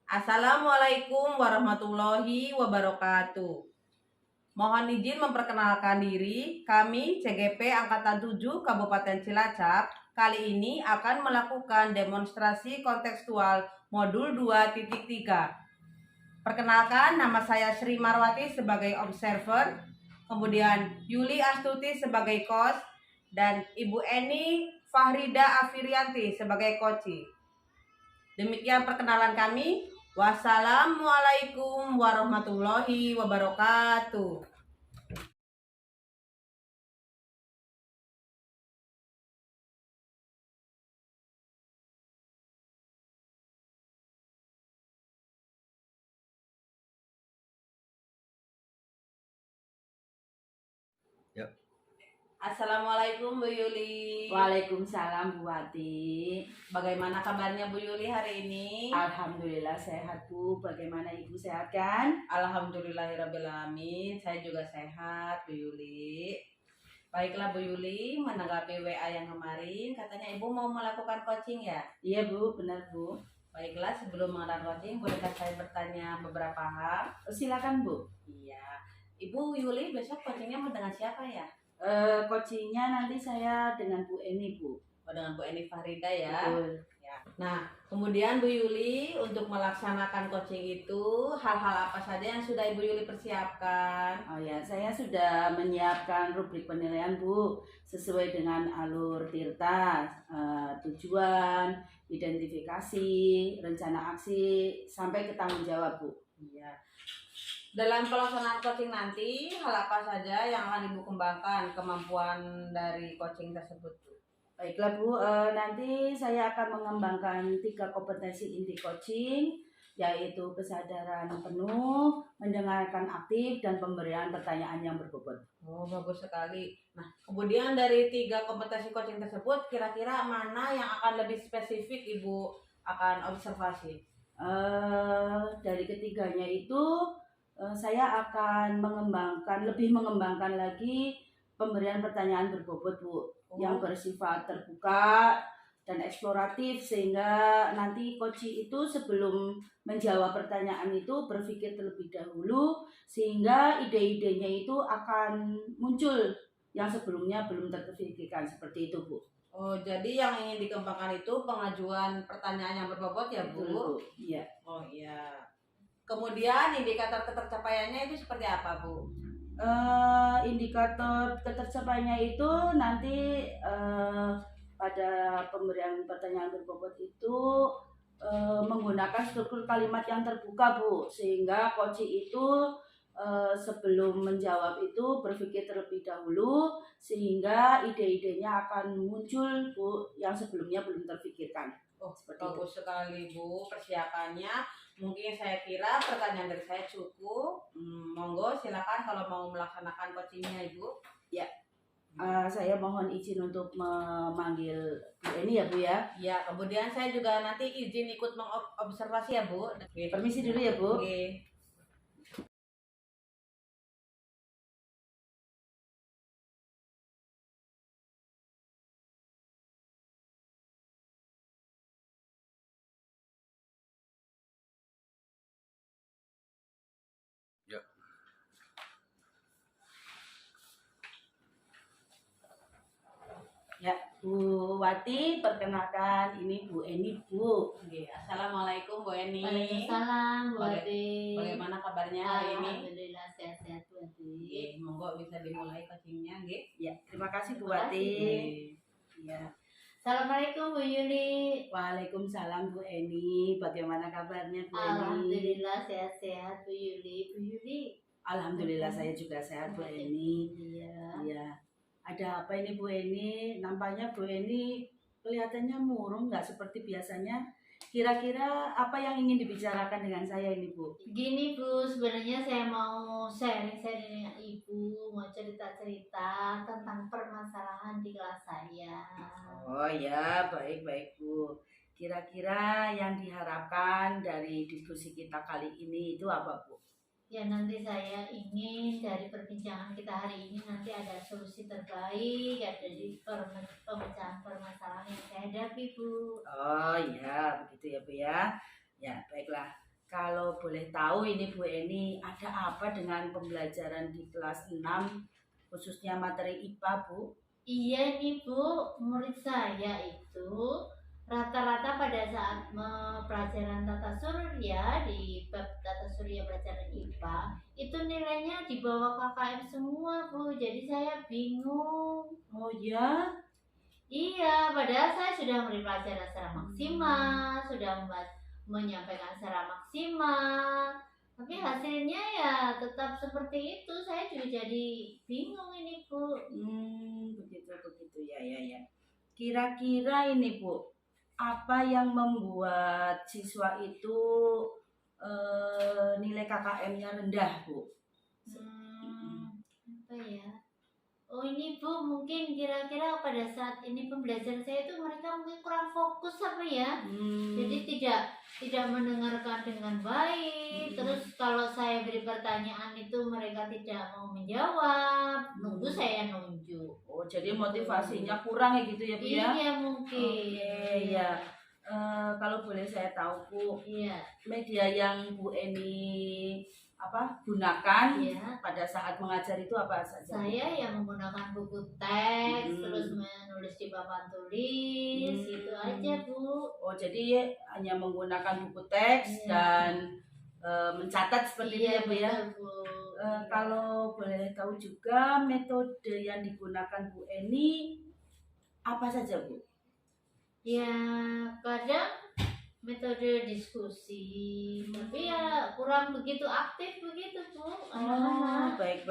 Assalamualaikum warahmatullahi wabarakatuh. Mohon izin memperkenalkan diri, kami CGP Angkatan 7 Kabupaten Cilacap kali ini akan melakukan demonstrasi kontekstual modul 2.3. Perkenalkan, nama saya Sri Marwati sebagai observer, kemudian Yuli Astuti sebagai coach, dan Ibu Eni Fahrida Afirianti sebagai coach. Demikian perkenalan kami. Wassalamualaikum warahmatullahi wabarakatuh. Yuk. Assalamualaikum Bu Yuli. Waalaikumsalam Bu Wati. Bagaimana kabarnya Bu Yuli hari ini? Alhamdulillah sehat Bu. Bagaimana Ibu sehat kan? Alhamdulillahirrabbilalamin. Saya juga sehat Bu Yuli. Baiklah Bu Yuli, menanggapi WA yang kemarin katanya Ibu mau melakukan coaching ya? Iya Bu, benar Bu. Baiklah, sebelum mengadakan coaching bolehkah saya bertanya beberapa hal? Silakan Bu. Iya. Ibu Yuli besok coachingnya mau dengan siapa ya? Coachingnya nanti saya dengan Bu Eni Bu. Oh, dengan Bu Eni Fahrida ya. Betul. Ya. Nah, kemudian Bu Yuli untuk melaksanakan coaching itu hal-hal apa saja yang sudah Ibu Yuli persiapkan? Oh ya, saya sudah menyiapkan rubrik penilaian Bu sesuai dengan alur tirta, tujuan, identifikasi, rencana aksi sampai ke tanggung jawab Bu. Iya. Dalam pelaksanaan coaching nanti, hal apa saja yang akan Ibu kembangkan kemampuan dari coaching tersebut, Bu? Baiklah Bu, nanti saya akan mengembangkan 3 kompetensi inti coaching, yaitu kesadaran penuh, mendengarkan aktif, dan pemberian pertanyaan yang berbobot. Oh, bagus sekali. Nah, kemudian dari 3 kompetensi coaching tersebut, kira-kira mana yang akan lebih spesifik Ibu akan observasi? Dari ketiganya itu, saya akan lebih mengembangkan lagi pemberian pertanyaan berbobot Bu, yang bersifat terbuka dan eksploratif, sehingga nanti coach itu sebelum menjawab pertanyaan itu berpikir terlebih dahulu, sehingga ide-idenya itu akan muncul yang sebelumnya belum terpikirkan, seperti itu Bu. Oh, jadi yang ingin dikembangkan itu pengajuan pertanyaan yang berbobot ya Bu? Iya. Oh iya. Kemudian indikator ketercapaiannya itu seperti apa Bu? Indikator ketercapaiannya itu nanti pada pemberian pertanyaan berbobot itu menggunakan struktur kalimat yang terbuka Bu, sehingga coach itu sebelum menjawab itu berpikir terlebih dahulu, sehingga ide-idenya akan muncul Bu yang sebelumnya belum terpikirkan. Oh, bagus sekali Bu persiapannya. Mungkin saya kira pertanyaan dari saya cukup. Monggo silakan kalau mau melaksanakan coachingnya Ibu. Ya. Saya mohon izin untuk memanggil Bu Eni ya Bu ya. Ya, kemudian saya juga nanti izin ikut mengobservasi ya Bu. Permisi dulu ya Bu. Oke. Yuk. Ya, Bu Wati, perkenalkan ini Bu Eni Bu. Oke, Assalamualaikum Bu Eni. Waalaikumsalam Bu Wati. Bagaimana kabarnya hari ini? Alhamdulillah sehat-sehat Bu Wati. Oke, monggo bisa dimulai coachingnya, nggih. Ya, terima kasih Bu Terima Wati. kasih. Ya. Assalamualaikum Bu Yuli. Waalaikumsalam Bu Eni. Bagaimana kabarnya Bu Eni? Alhamdulillah sehat-sehat Bu Yuli. Bu Yuli. Alhamdulillah saya juga sehat Bu Eni. Iya. Iya. Ada apa ini Bu Eni? Nampaknya Bu Eni kelihatannya murung, nggak seperti biasanya. Kira-kira apa yang ingin dibicarakan dengan saya ini Bu? Gini Bu, sebenarnya saya mau sharing-sharing dengan Ibu, mau cerita-cerita tentang permasalahan di kelas saya. Oh ya, baik-baik Bu. Kira-kira yang diharapkan dari diskusi kita kali ini itu apa Bu? Ya nanti saya ingin dari perbincangan kita hari ini nanti ada solusi terbaik, ada di pemecahan permasalahan yang saya hadapi Bu. Oh iya, begitu ya Bu ya. Ya baiklah. Kalau boleh tahu ini Bu Eni, ada apa dengan pembelajaran di kelas 6 khususnya materi IPA, Bu? Iya nih Bu, murid saya itu rata-rata pada saat pelajaran tata surya di bab tata surya pelajaran IPA itu nilainya di bawah KKM semua Bu, jadi saya bingung. Oh ya, Iya, padahal saya sudah memberi pelajaran secara maksimal, sudah menyampaikan secara maksimal, tapi hasilnya ya tetap seperti itu. Saya juga jadi bingung ini Bu. begitu ya. Kira-kira ini Bu, apa yang membuat siswa itu nilai KKM-nya rendah, Bu? Apa ya? Oh ini Bu, mungkin kira-kira pada saat ini pembelajaran saya itu mereka mungkin kurang fokus apa ya? Jadi tidak mendengarkan dengan baik. Terus kalau saya beri pertanyaan itu mereka tidak mau menjawab, nunggu saya nunjuk. Oh, jadi motivasinya kurang ya gitu ya, Bu ya? Iya mungkin. Oke, ya. Kalau boleh saya tahu, Bu, Iya. media yang Bu Eni gunakan Iya. pada saat mengajar itu apa saja? Saya yang menggunakan buku teks, terus menulis di papan tulis, gitu aja Bu. Oh, jadi hanya menggunakan buku teks Iya. dan mencatat seperti itu ya, Bu ya? Betul, Bu. Kalau boleh tahu juga metode yang digunakan Bu Eni apa saja, Bu? Ya kadang metode diskusi, tapi ya kurang begitu aktif begitu Bu. Oh, baik.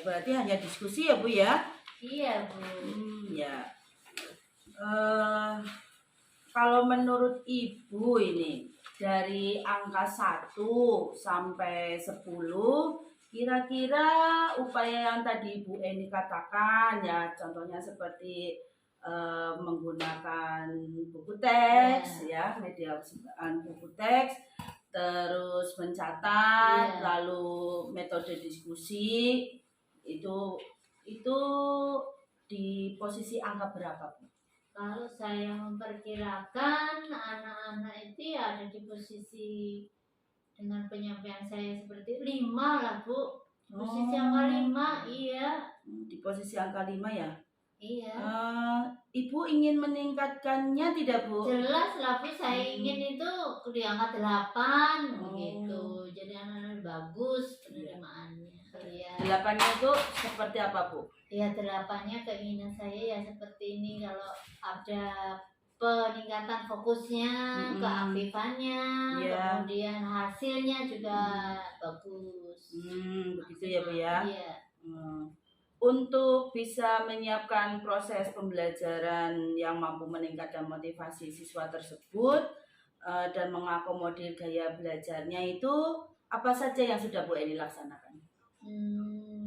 Berarti hanya diskusi ya, Bu ya? Iya Bu. Ya. Kalau menurut Ibu ini dari angka 1 sampai 10, kira-kira upaya yang tadi Bu Eni katakan ya, contohnya seperti menggunakan buku teks ya, media buku teks, terus mencatat, lalu metode diskusi itu di posisi angka berapa, Bu? Kalau saya memperkirakan anak-anak itu ya ada di posisi dengan penyampaian saya seperti 5 lah Bu. Posisi angka 5, iya. Di posisi angka 5 ya? Iya. Ibu ingin meningkatkannya tidak, Bu? Jelas lah Bu, saya ingin itu di angka 8 begitu. Jadi anak-anak bagus penerimaannya. Iya. 8-nya itu seperti apa, Bu? Ya 8-nya keinginan saya ya seperti ini, kalau ada peningkatan fokusnya, keaktifannya, kemudian hasilnya juga bagus. Begitu ya, Bu ya? Iya. Untuk bisa menyiapkan proses pembelajaran yang mampu meningkatkan motivasi siswa tersebut dan mengakomodir gaya belajarnya itu, apa saja yang sudah Bu Eni laksanakan?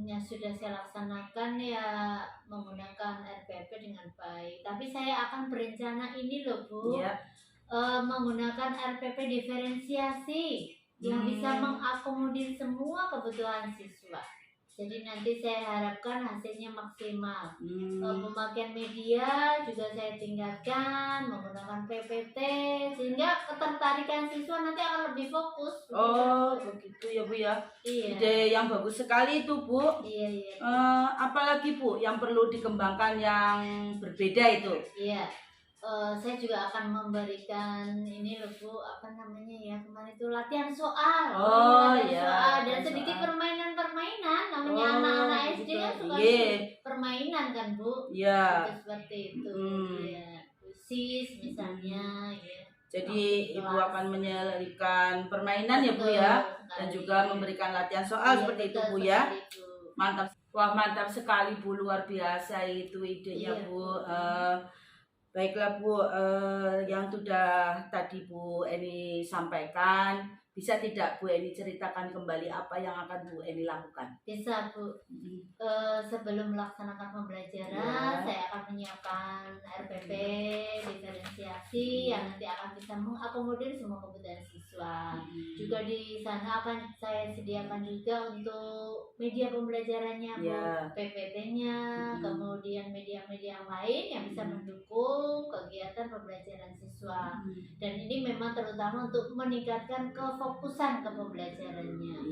Yang sudah saya laksanakan ya menggunakan RPP dengan baik. Tapi saya akan berencana ini loh Bu, menggunakan RPP diferensiasi yang bisa mengakomodir semua kebutuhan siswa. Jadi nanti saya harapkan hasilnya maksimal. Pemakaian media juga saya tingkatkan, menggunakan PPT, sehingga ketertarikan siswa nanti akan lebih fokus. Oh, begitu ya, Bu ya? Iya. Ide yang bagus sekali itu, Bu. Iya. Apalagi, Bu, yang perlu dikembangkan yang berbeda itu? Iya. Saya juga akan memberikan ini loh Bu, apa namanya ya, kemarin itu latihan soal. Soal dan sedikit permainan-permainan, namanya anak-anak SD kan suka permainan kan Bu. Iya. Seperti itu. Ya, puisi misalnya ya. Jadi Ibu akan menyelipkan permainan ya, Bu ya, dan juga memberikan latihan soal seperti itu, Bu ya. Mantap. Wah, mantap sekali, Bu, luar biasa itu idenya, Bu. Baiklah, Bu, yang sudah tadi Bu Eni sampaikan, bisa tidak Bu Eni ceritakan kembali apa yang akan Bu Eni lakukan? Bisa Bu. Sebelum melaksanakan pembelajaran, saya akan menyiapkan RPP diferensiasi aplikasi yang nanti akan bisa mengakomodir semua kebutuhan siswa. Juga di sana akan saya sediakan juga untuk media pembelajarannya, Bu, PPT-nya, kemudian media-media lain yang bisa mendukung kegiatan pembelajaran siswa. Dan ini memang terutama untuk meningkatkan kefokusan ke pembelajarannya.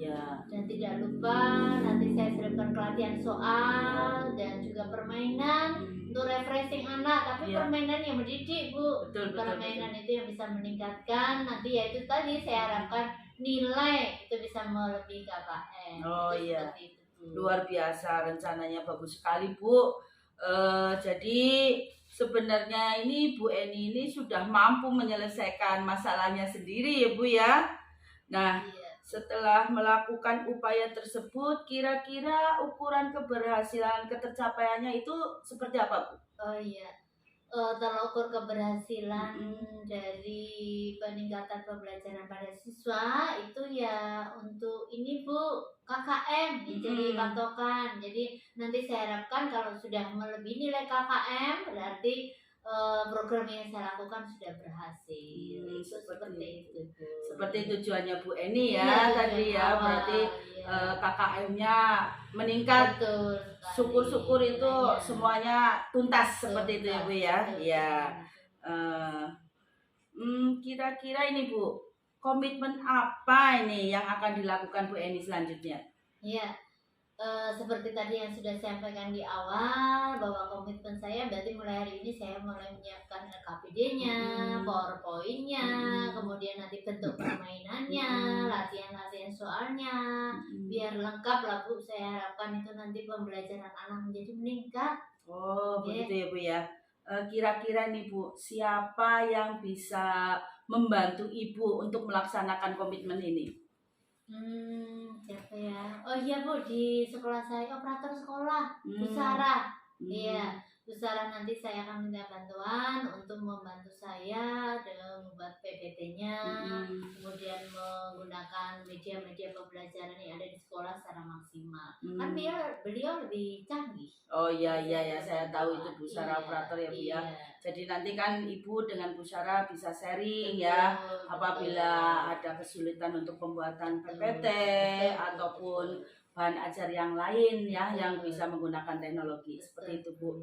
Dan tidak lupa nanti saya selipkan pelatihan soal dan juga permainan untuk refreshing anak, tapi permainan yang mendidik, Bu. Permainan itu yang bisa meningkatkan nanti, yaitu tadi saya harapkan nilai itu bisa melebihi KKM. Seperti itu, luar biasa, rencananya bagus sekali, Bu. Jadi sebenarnya ini Bu Eni ini sudah mampu menyelesaikan masalahnya sendiri ya Bu ya. Nah, setelah melakukan upaya tersebut, kira-kira ukuran keberhasilan ketercapaiannya itu seperti apa, Bu? Terukur keberhasilan dari peningkatan pembelajaran pada siswa itu ya untuk ini, Bu, KKM jadi patokan. Jadi nanti saya harapkan kalau sudah melebihi nilai KKM berarti program yang saya lakukan sudah berhasil. Seperti itu. Seperti tujuannya Bu Eni ya, tadi ya, berarti KKM-nya meningkat. Betul. Syukur-syukur itu semuanya tuntas seperti itu ya Bu ya. Iya. Kira-kira ini Bu, komitmen apa ini yang akan dilakukan Bu Eni selanjutnya? Iya. Seperti tadi yang sudah saya sampaikan di awal, bahwa komitmen saya berarti mulai hari ini saya mulai menyiapkan LKPD-nya, PowerPoint-nya, kemudian nanti bentuk permainannya, latihan-latihan soalnya, biar lengkap lah Bu. Saya harapkan itu nanti pembelajaran anak menjadi meningkat. Begitu ya Bu ya. Kira-kira nih Bu, siapa yang bisa membantu Ibu untuk melaksanakan komitmen ini? Siapa ya? Oh iya Bu, di sekolah saya operator sekolah, Bu Sarah. Iya, Bu Sarah nanti saya akan minta bantuan untuk membantu saya dengan membuat PPT-nya, kemudian menggunakan media-media pembelajaran yang ada di sekolah secara maksimal. Kan beliau lebih canggih. Iya, saya tahu itu Bu Sarah operator ya Bu ya. Jadi nanti kan Ibu dengan Bu Sarah bisa sharing ya, apabila ada kesulitan untuk pembuatan PPT ataupun bahan ajar yang lain ya, yang bisa menggunakan teknologi seperti itu Bu.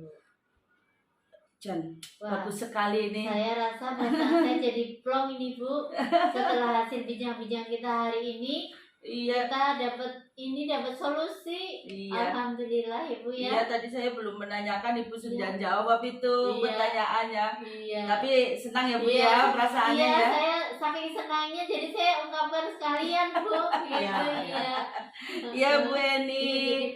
Jan, bagus sekali ini. Saya rasa perasaan saya jadi plong ini Bu. Setelah hasil bincang-bincang kita hari ini, kita dapat solusi. Alhamdulillah ya Bu ya. Iya, tadi saya belum menanyakan, Ibu sudah jawab itu pertanyaannya. Tapi senang ya Bu ya perasaannya ya. Saya saking senangnya jadi saya ungkapkan sekalian Bu. Iya Bu Eni,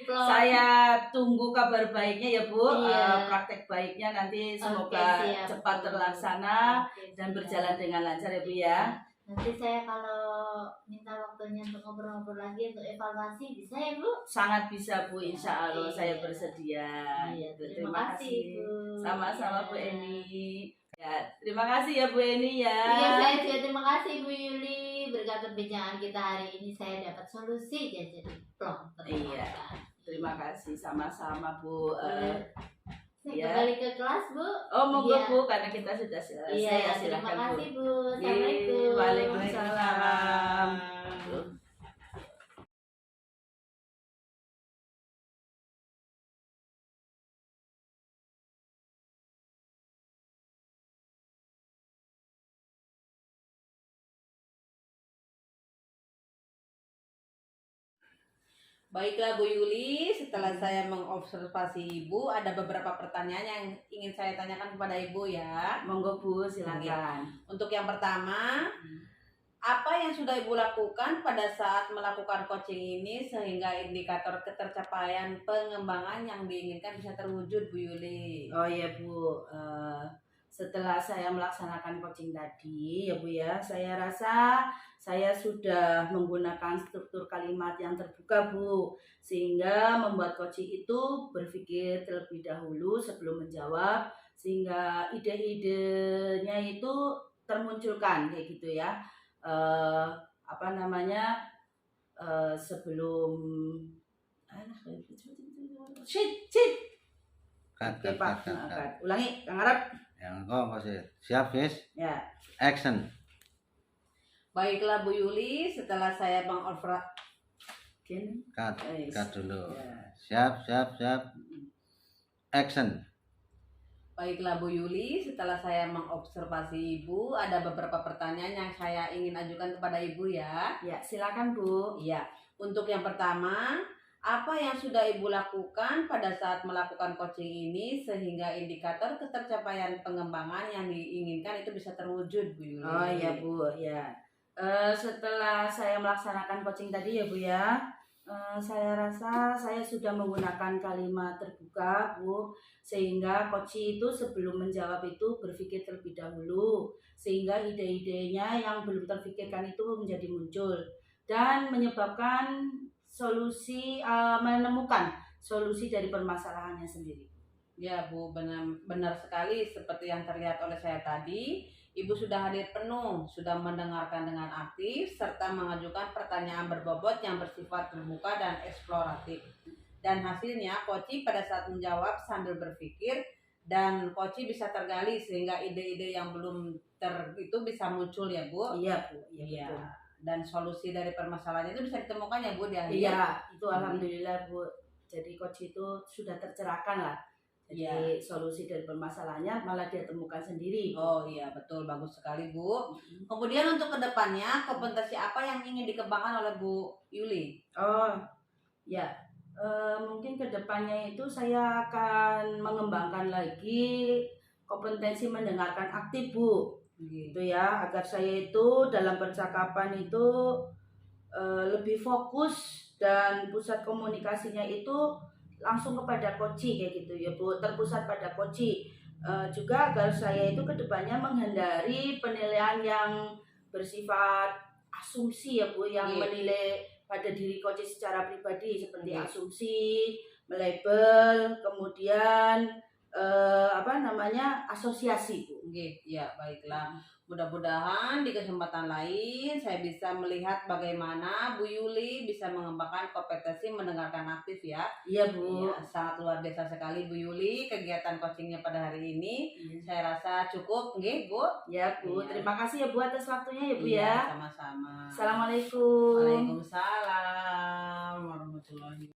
saya tunggu kabar baiknya ya Bu. Praktek baiknya nanti semoga cepat terlaksana dan berjalan dengan lancar ya Bu ya. Nanti saya kalau minta waktunya untuk ngobrol-ngobrol lagi untuk evaluasi bisa ya Bu? Sangat bisa Bu, insya Allah saya bersedia. Terima kasih Bu. Sama-sama Bu Eni. Ya, terima kasih ya Bu Eni ya. Iya, saya juga terima kasih Bu Yuli. Berkat perbincangan kita hari ini saya dapat solusi jadi plong. Iya, terima kasih sama-sama Bu. Saya kembali ke kelas Bu. Monggo Bu, karena kita sudah selesai. Iya, silakan terima kasih Bu. Assalamualaikum. Waalaikumsalam. Baiklah Bu Yuli, setelah saya mengobservasi Ibu, ada beberapa pertanyaan yang ingin saya tanyakan kepada Ibu ya. Monggo Bu, silakan. Untuk yang pertama, apa yang sudah Ibu lakukan pada saat melakukan coaching ini sehingga indikator ketercapaian pengembangan yang diinginkan bisa terwujud Bu Yuli? Oh iya Bu, setelah saya melaksanakan coaching tadi ya Bu ya, saya rasa saya sudah menggunakan struktur kalimat yang terbuka Bu, sehingga membuat coaching itu berpikir terlebih dahulu sebelum menjawab, sehingga ide-idenya itu termunculkan kayak gitu ya. Sebelum Cut. ulangi Kang Arab. Yang kok sih. Siap, guys? Ya. Action. Baiklah Bu Yuli, setelah saya Cut dulu. Ya. Siap. Action. Baiklah Bu Yuli, setelah saya mengobservasi Ibu, ada beberapa pertanyaan yang saya ingin ajukan kepada Ibu ya. Ya, silakan Bu. Iya, untuk yang pertama, apa yang sudah Ibu lakukan pada saat melakukan coaching ini sehingga indikator ketercapaian pengembangan yang diinginkan itu bisa terwujud, Bu Yuli? Oh iya Bu, ya. Setelah saya melaksanakan coaching tadi ya Bu ya, saya rasa saya sudah menggunakan kalimat terbuka Bu, sehingga coach itu sebelum menjawab itu berpikir terlebih dahulu, sehingga ide-idenya yang belum terpikirkan itu menjadi muncul dan menyebabkan menemukan solusi dari permasalahannya sendiri. Ya Bu, benar sekali seperti yang terlihat oleh saya tadi. Ibu sudah hadir penuh, sudah mendengarkan dengan aktif, serta mengajukan pertanyaan berbobot yang bersifat terbuka dan eksploratif. Dan hasilnya, Koci pada saat menjawab sambil berpikir, dan Koci bisa tergali sehingga ide-ide yang belum itu bisa muncul ya Bu? Iya Bu, Iya. betul. Dan solusi dari permasalahan itu bisa ditemukan ya Bu di akhir? Iya, itu alhamdulillah Bu. Jadi coach itu sudah tercerahkan lah. Jadi solusi dari permasalahannya malah dia temukan sendiri. Oh iya, betul, bagus sekali Bu. Kemudian untuk kedepannya, kompetensi apa yang ingin dikembangkan oleh Bu Yuli? Oh ya, mungkin kedepannya itu saya akan mengembangkan lagi kompetensi mendengarkan aktif Bu. Gitu ya, agar saya itu dalam percakapan itu lebih fokus dan pusat komunikasinya itu langsung kepada koci kayak gitu ya Bu, terpusat pada koci. Juga agar saya itu kedepannya menghindari penilaian yang bersifat asumsi ya Bu, yang menilai pada diri koci secara pribadi seperti asumsi, melabel, kemudian asosiasi Bu. Ya, baiklah. Mudah-mudahan di kesempatan lain saya bisa melihat bagaimana Bu Yuli bisa mengembangkan kompetensi mendengarkan aktif ya. Iya Bu. Ya, sangat luar biasa sekali Bu Yuli kegiatan coachingnya pada hari ini. Saya rasa cukup, Bu. Ya Bu, terima kasih ya Bu atas waktunya ya Bu ya. Sama-sama. Assalamualaikum. Waalaikumsalam warahmatullahi wabarakatuh.